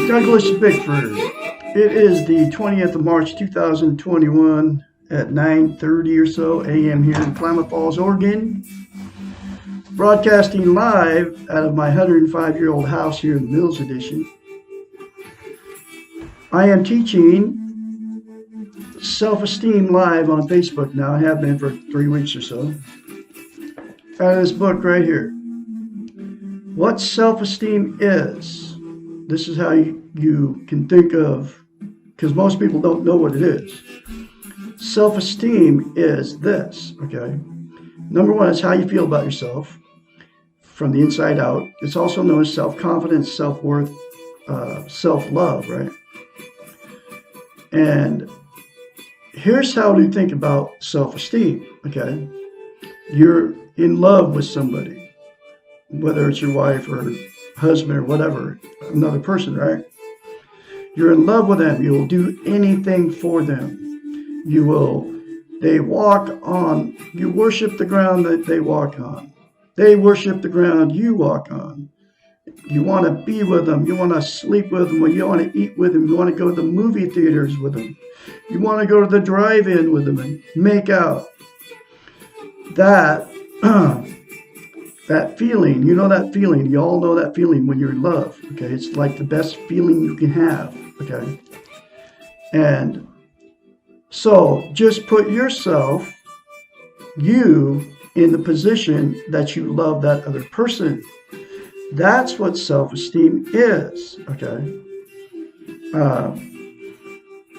Douglas Bickford. It is the 20th of March 2021 at 9:30 or so a.m. here in Klamath Falls, Oregon. Broadcasting live out of my 105-year-old house here in the Mills Edition. I am teaching self-esteem live on Facebook now. I have been for 3 weeks or so. Out of this book right here. What self-esteem is. This is how you can think of, because most people don't know what it is. Self-esteem is this, okay? Number one is how you feel about yourself from the inside out. It's also known as self-confidence, self-worth, self-love, right? And here's how to think about self-esteem, okay? You're in love with somebody, whether it's your wife or husband or whatever, another person, right? You're in love with them. You will do anything for them. They walk on, you worship the ground that they walk on. They worship the ground you walk on. You want to be with them. You want to sleep with them. You want to eat with them. You want to go to the movie theaters with them. You want to go to the drive-in with them and make out. That feeling, you know that feeling. You all know that feeling when you're in love, okay? It's like the best feeling you can have, okay? And so just put yourself, you, in the position that you love that other person. That's what self-esteem is, okay?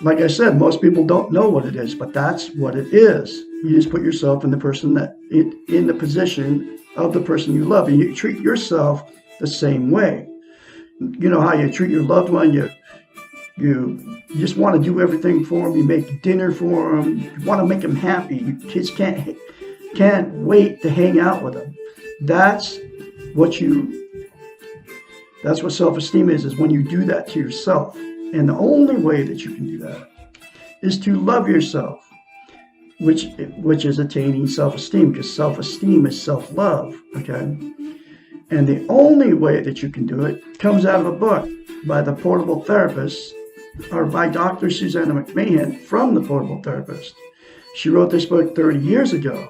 Like I said, most people don't know what it is, but that's what it is. You just put yourself in the person in the position of the person you love, and you treat yourself the same way. You know how you treat your loved one. You just want to do everything for them. You make dinner for them. You want to make them happy. You kids can't wait to hang out with them. That's what self-esteem is when you do that to yourself. And the only way that you can do that is to love yourself, which is attaining self-esteem, because self-esteem is self-love, okay? And the only way that you can do it comes out of a book by the Portable Therapist, or by Dr. Susanna McMahon from the Portable Therapist. She wrote this book 30 years ago,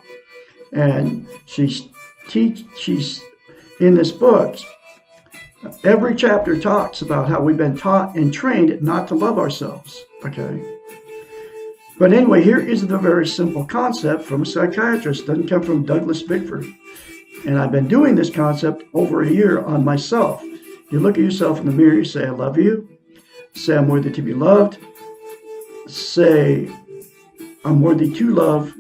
and she's in this book, every chapter talks about how we've been taught and trained not to love ourselves, okay? But anyway, here is the very simple concept from a psychiatrist. It doesn't come from Douglas Bickford. And I've been doing this concept over a year on myself. You look at yourself in the mirror, you say, I love you. Say, I'm worthy to be loved. Say, I'm worthy to love.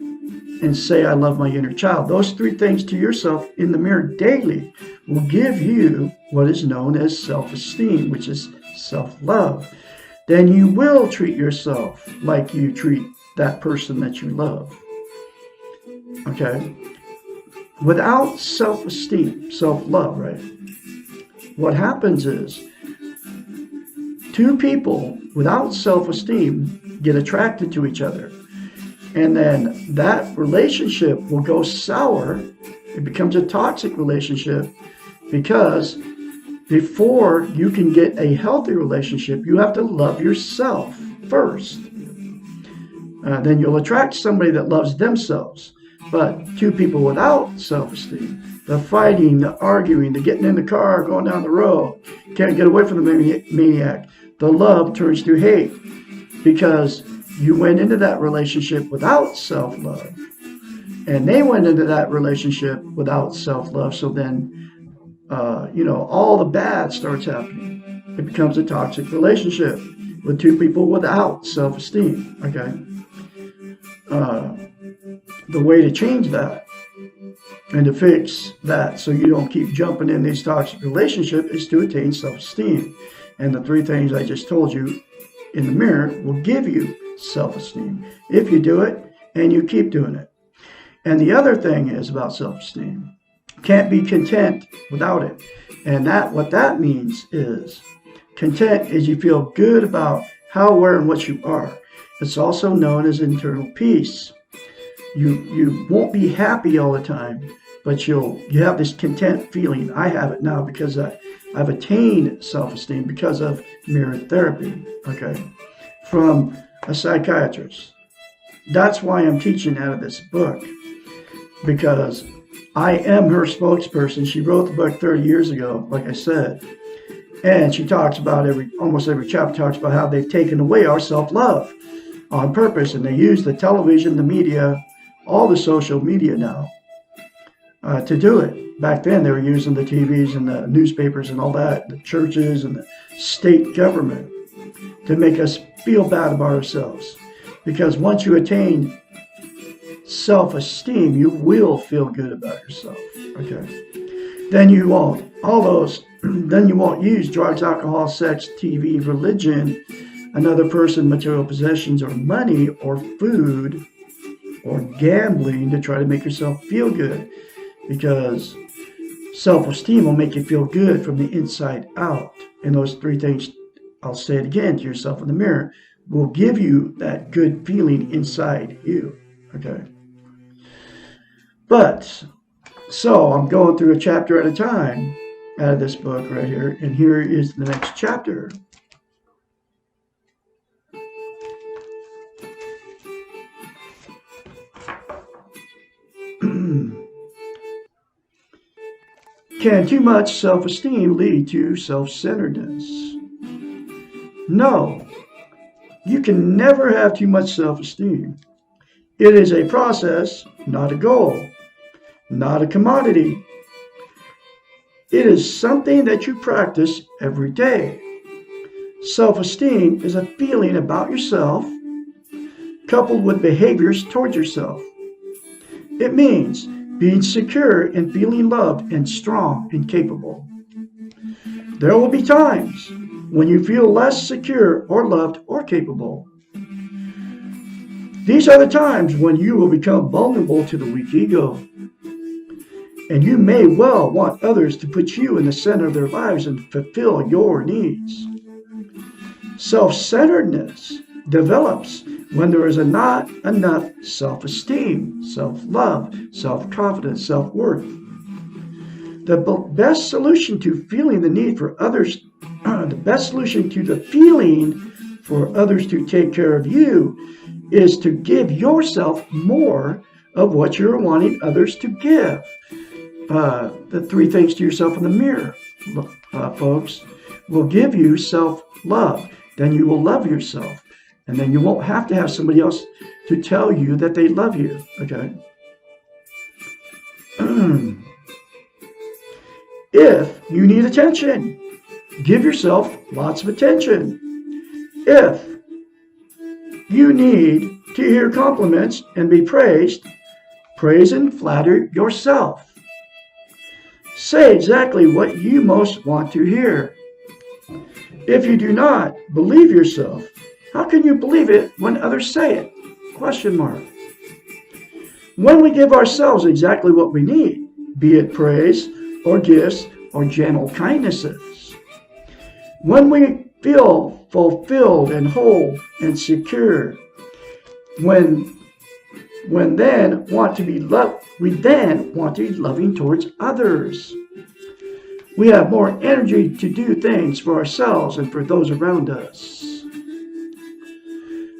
And say, I love my inner child. Those three things to yourself in the mirror daily will give you what is known as self-esteem, which is self-love. Then you will treat yourself like you treat that person that you love. Okay? Without self-esteem, self-love, right? What happens is two people without self-esteem get attracted to each other. And then that relationship will go sour. It becomes a toxic relationship because before you can get a healthy relationship, you have to love yourself first. Then you'll attract somebody that loves themselves. But two people without self-esteem, the fighting, the arguing, the getting in the car, going down the road, can't get away from the maniac. The love turns to hate because you went into that relationship without self-love. And they went into that relationship without self-love. So then, all the bad starts happening. It becomes a toxic relationship with two people without self-esteem, okay? The way to change that and to fix that so you don't keep jumping in these toxic relationships is to attain self-esteem. And the three things I just told you in the mirror will give you self-esteem if you do it and you keep doing it. And the other thing is about self-esteem. Can't be content without it. And what that means is content is you feel good about how, where, and what you are. It's also known as internal peace. You won't be happy all the time, but you have this content feeling. I have it now because I've attained self-esteem because of mirror therapy, okay, from a psychiatrist. That's why I'm teaching out of this book, because I am her spokesperson. She wrote the book 30 years ago, like I said, and she talks about almost every chapter talks about how they've taken away our self-love on purpose, and they use the television, the media, all the social media now to do it. Back then, they were using the TVs and the newspapers and all that, the churches and the state government to make us feel bad about ourselves. Because once you attain self-esteem, you will feel good about yourself. Okay. Then you won't. Then you won't use drugs, alcohol, sex, TV, religion, another person, material possessions, or money, or food, or gambling to try to make yourself feel good. Because self-esteem will make you feel good from the inside out. And those three things, I'll say it again to yourself in the mirror, will give you that good feeling inside you. Okay. But, so I'm going through a chapter at a time out of this book right here. And here is the next chapter. Can too much self-esteem lead to self-centeredness? No. You can never have too much self-esteem. It is a process, not a goal, not a commodity. It is something that you practice every day. Self-esteem is a feeling about yourself coupled with behaviors towards yourself. It means being secure and feeling loved and strong and capable. There will be times when you feel less secure or loved or capable. These are the times when you will become vulnerable to the weak ego. And you may well want others to put you in the center of their lives and fulfill your needs. Self-centeredness develops when there is not enough self-esteem, self-love, self-confidence, self-worth. The best solution to feeling the need for others, the best solution to the feeling for others to take care of you is to give yourself more of what you're wanting others to give. The three things to yourself in the mirror, folks, will give you self-love. Then you will love yourself. And then you won't have to have somebody else to tell you that they love you, okay? If you need attention, give yourself lots of attention. If you need to hear compliments and be praised, praise and flatter yourself. Say exactly what you most want to hear. If you do not believe yourself, how can you believe it when others say it? Question mark. When we give ourselves exactly what we need, be it praise or gifts or gentle kindnesses, when we feel fulfilled and whole and secure, we then want to be loving towards others. We have more energy to do things for ourselves and for those around us.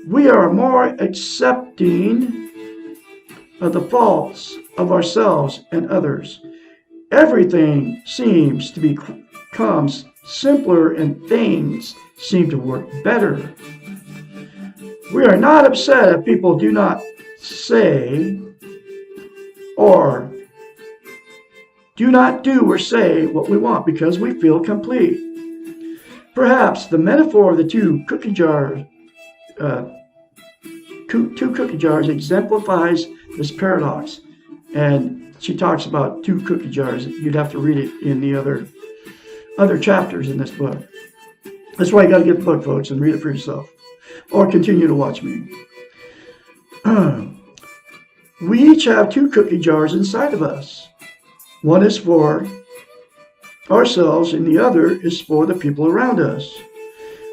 We are more accepting of the faults of ourselves and others. Everything seems to become simpler and things seem to work better. We are not upset if people do not say or do not do or say what we want because we feel complete. Perhaps the metaphor of the two cookie jars exemplifies this paradox. And she talks about two cookie jars. You'd have to read it in the other chapters in this book. That's why you got to get the book, folks, and read it for yourself. or continue to watch me. We each have 2 cookie jars inside of us. One is for ourselves and the other is for the people around us.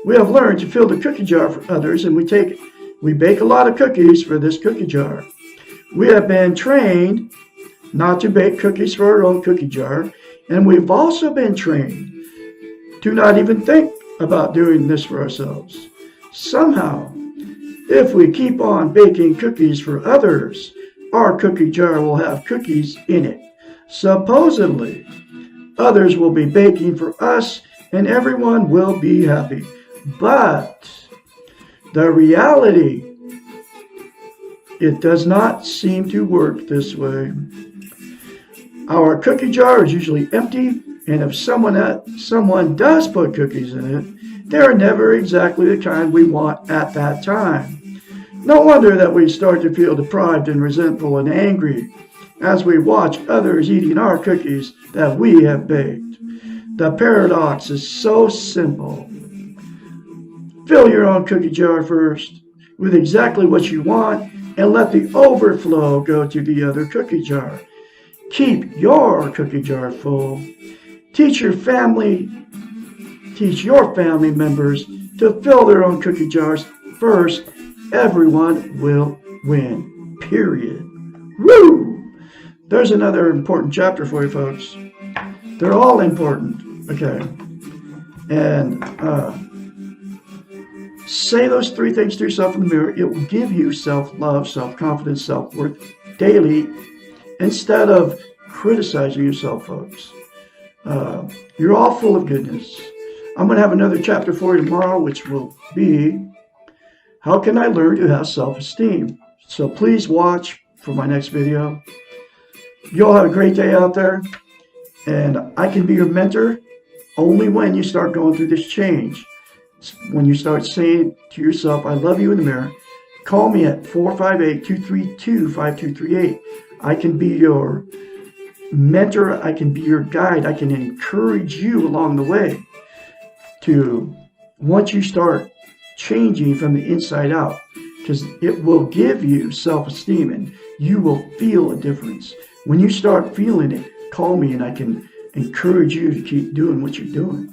We have learned to fill the cookie jar for others, and we bake a lot of cookies for this cookie jar. We have been trained not to bake cookies for our own cookie jar, and we've also been trained to not even think about doing this for ourselves. Somehow, if we keep on baking cookies for others, our cookie jar will have cookies in it. Supposedly, others will be baking for us and everyone will be happy. But the reality, it does not seem to work this way. Our cookie jar is usually empty, and if someone does put cookies in it, they're never exactly the kind we want at that time. No wonder that we start to feel deprived and resentful and angry as we watch others eating our cookies that we have baked. The paradox is so simple. Fill your own cookie jar first with exactly what you want and let the overflow go to the other cookie jar. Keep your cookie jar full. Teach your family members to fill their own cookie jars first. Everyone will win. Period. Woo! There's another important chapter for you folks. They're all important. Okay. And say those 3 things to yourself in the mirror. It will give you self-love, self-confidence, self-worth daily instead of criticizing yourself, folks. You're all full of goodness. I'm going to have another chapter for you tomorrow, which will be, how can I learn to have self-esteem? So please watch for my next video. You all have a great day out there. And I can be your mentor only when you start going through this change. When you start saying to yourself, I love you in the mirror, call me at 458-232-5238. I can be your mentor. I can be your guide. I can encourage you along the way to, once you start changing from the inside out, because it will give you self-esteem and you will feel a difference. When you start feeling it, call me and I can encourage you to keep doing what you're doing.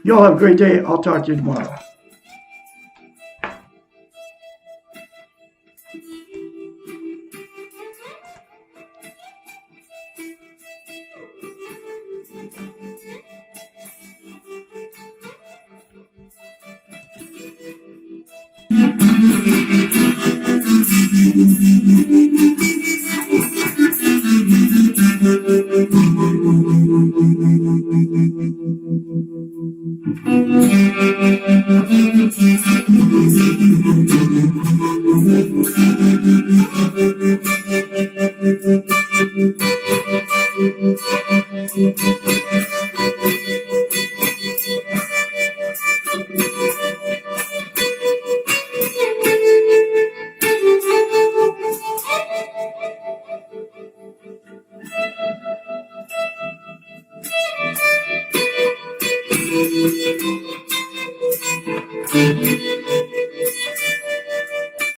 You all have a great day. I'll talk to you tomorrow.